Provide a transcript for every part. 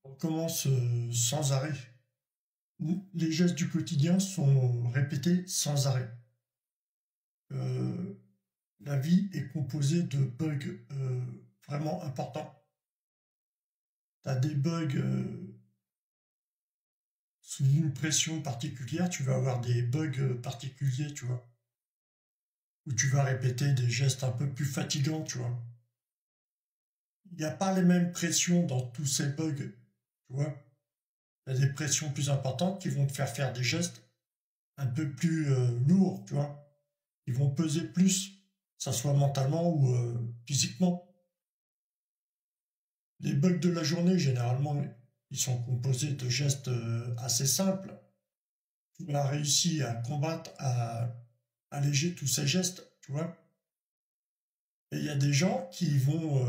On commence sans arrêt. Les gestes du quotidien sont répétés sans arrêt. Euh, la vie est composée de bugs vraiment importants. Tu as des bugs sous une pression particulière, tu vas avoir des bugs particuliers, tu vois, où tu vas répéter des gestes un peu plus fatigants, tu vois. Il n'y a pas les mêmes pressions dans tous ces bugs, tu vois. Il y a des pressions plus importantes qui vont te faire des gestes un peu plus lourds, tu vois. Ils vont peser plus, que ça soit mentalement ou physiquement. Les bugs de la journée, généralement, ils sont composés de gestes assez simples. Tu as réussi à combattre, à alléger tous ces gestes, tu vois. Et il y a des gens qui vont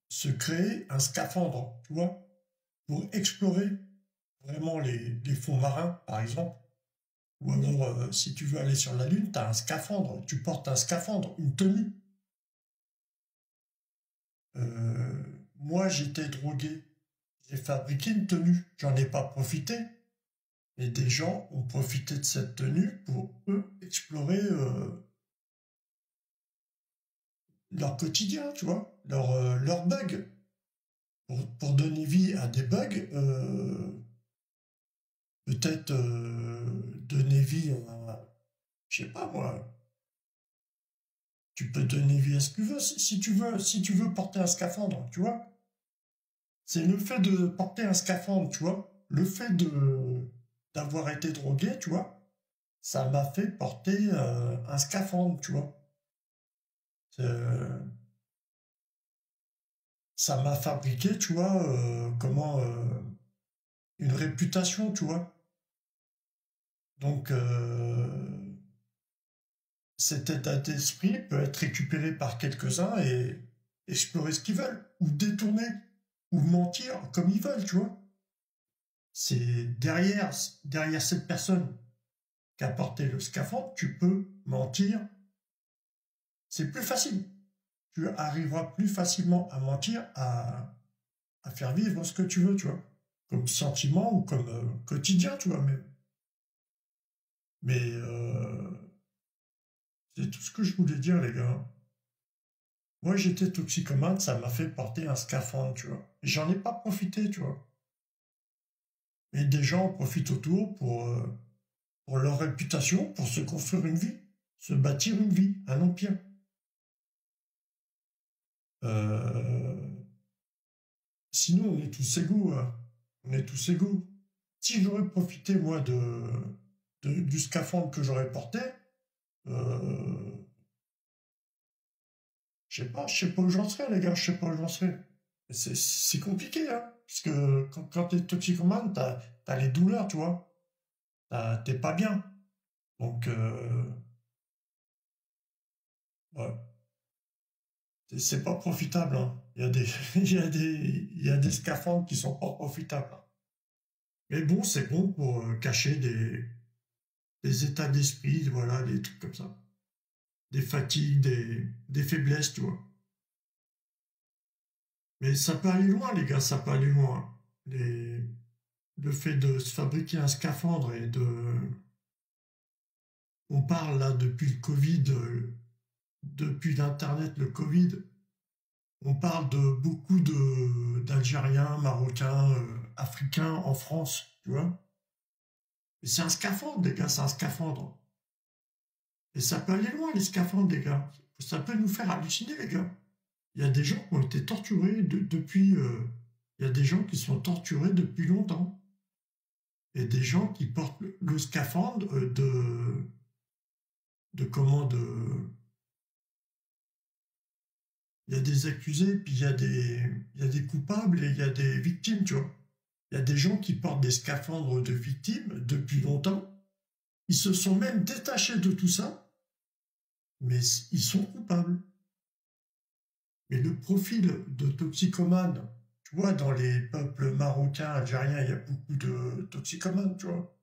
se créer un scaphandre, tu vois, pour explorer vraiment les fonds marins, par exemple. Ou alors, si tu veux aller sur la Lune, tu as un scaphandre, tu portes un scaphandre, une tenue. Euh, Moi, j'étais drogué, j'ai fabriqué une tenue, j'en ai pas profité, mais des gens ont profité de cette tenue pour, eux, explorer leur quotidien, tu vois, leurs bugs. Pour donner vie à des bugs, peut-être donner vie à, je sais pas moi, tu peux donner vie à ce que tu veux, si tu veux porter un scaphandre, tu vois. C'est le fait de porter un scaphandre, tu vois, le fait de d'avoir été drogué, tu vois, ça m'a fait porter un scaphandre, tu vois. Euh, Ça m'a fabriqué, tu vois, une réputation, tu vois. Donc, cet état d'esprit peut être récupéré par quelques-uns et explorer ce qu'ils veulent, ou détourner, ou mentir comme ils veulent, tu vois. C'est derrière cette personne qui a porté le scaphandre, tu peux mentir. C'est plus facile. Tu arriveras plus facilement à mentir, à faire vivre ce que tu veux, tu vois. Comme sentiment ou comme quotidien, tu vois. Mais c'est tout ce que je voulais dire, les gars. Moi, j'étais toxicomane, ça m'a fait porter un scaphandre, tu vois. J'en ai pas profité, tu vois. Et des gens en profitent autour pour leur réputation, pour se construire une vie, se bâtir une vie, un empire. Euh, Sinon, on est tous égaux, hein. On est tous égaux. Si j'aurais profité, moi, du scaphandre que j'aurais porté, euh, je sais pas où j'en serais, les gars, je sais pas où j'en serais. C'est compliqué, hein, parce que quand t'es toxicomane, t'as les douleurs, tu vois. T'es pas bien. Donc, ouais, c'est pas profitable, hein. Il y a des, il y a des scaphandres qui sont pas profitables, hein. Mais bon, c'est bon pour cacher des états d'esprit, voilà, des trucs comme ça. Des fatigues, des faiblesses, tu vois. Mais ça peut aller loin, les gars, ça peut aller loin. Le fait de se fabriquer un scaphandre et de... On parle là depuis le Covid, depuis l'Internet, le Covid, on parle de beaucoup d'Algériens, Marocains, Africains en France, tu vois. Mais c'est un scaphandre, les gars, c'est un scaphandre. Et ça peut aller loin, les scaphandres, les gars. Ça peut nous faire halluciner, les gars. Il y a des gens qui ont été torturés depuis... il y a des gens qui sont torturés depuis longtemps. Et des gens qui portent le scaphandre de comment de... Il y a des accusés, puis il y a des coupables et il y a des victimes, tu vois. Il y a des gens qui portent des scaphandres de victimes depuis longtemps. Ils se sont même détachés de tout ça, mais ils sont coupables. Mais le profil de toxicomane, tu vois, dans les peuples marocains, algériens, il y a beaucoup de toxicomanes, tu vois.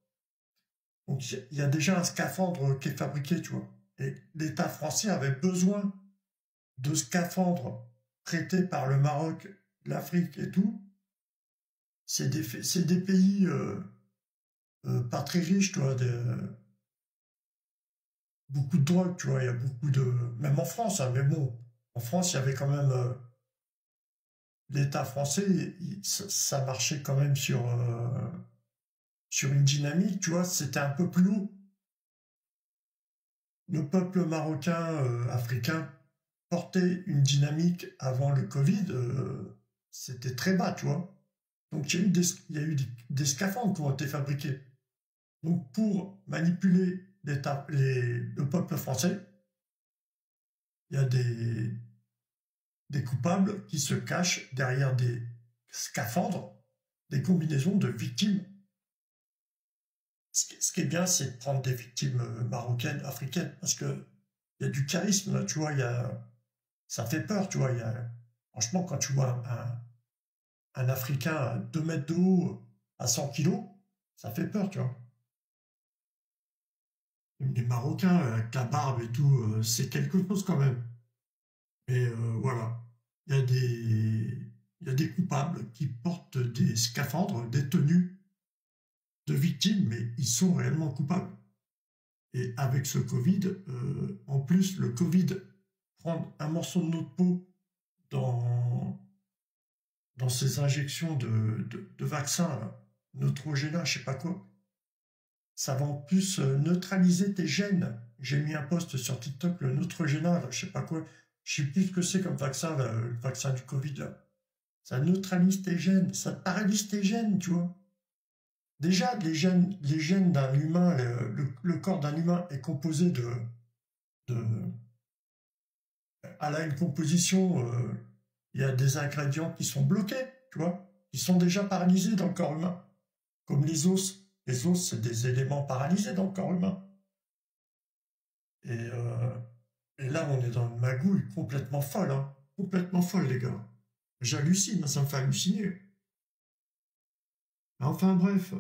Donc il y a déjà un scaphandre qui est fabriqué, tu vois. Et l'État français avait besoin de scaphandres traités par le Maroc, l'Afrique et tout, c'est des pays pas très riches, tu vois, beaucoup de drogue, tu vois, il y a beaucoup de... Même en France, hein, mais bon, en France, il y avait quand même... L'État français, ça marchait quand même sur une dynamique, tu vois, c'était un peu plus haut. Le peuple marocain, africain, portait une dynamique avant le Covid, c'était très bas, tu vois. Donc il y a eu des scaphandres qui ont été fabriqués. Donc pour manipuler le peuple français, il y a des coupables qui se cachent derrière des scaphandres, des combinaisons de victimes. Ce qui est bien, c'est de prendre des victimes marocaines, africaines, parce que il y a du charisme, là, tu vois, ça fait peur, tu vois. Franchement, quand tu vois un Africain à 2 mètres de haut, à 100 kilos, ça fait peur, tu vois. Les Marocains, avec la barbe et tout, c'est quelque chose quand même. Et voilà, il y a des coupables qui portent des scaphandres, des tenues de victimes, mais ils sont réellement coupables. Et avec ce Covid, en plus, le Covid prend un morceau de notre peau dans, dans ces injections de vaccins, là, Neutrogena, je sais pas quoi, ça va en plus neutraliser tes gènes. J'ai mis un post sur TikTok, le Neutrogena, là, je sais pas quoi, je sais plus ce que c'est comme vaccin, là, le vaccin du Covid, là. Ça neutralise tes gènes, ça paralyse tes gènes, tu vois. Déjà, les gènes d'un humain, le corps d'un humain est composé de elle a une composition, il y a des ingrédients qui sont bloqués, tu vois, qui sont déjà paralysés dans le corps humain, comme les os. Les os, c'est des éléments paralysés dans le corps humain. Et, euh, et là, on est dans une magouille complètement folle, hein. Complètement folle, les gars. J'hallucine, ça me fait halluciner. Enfin bref,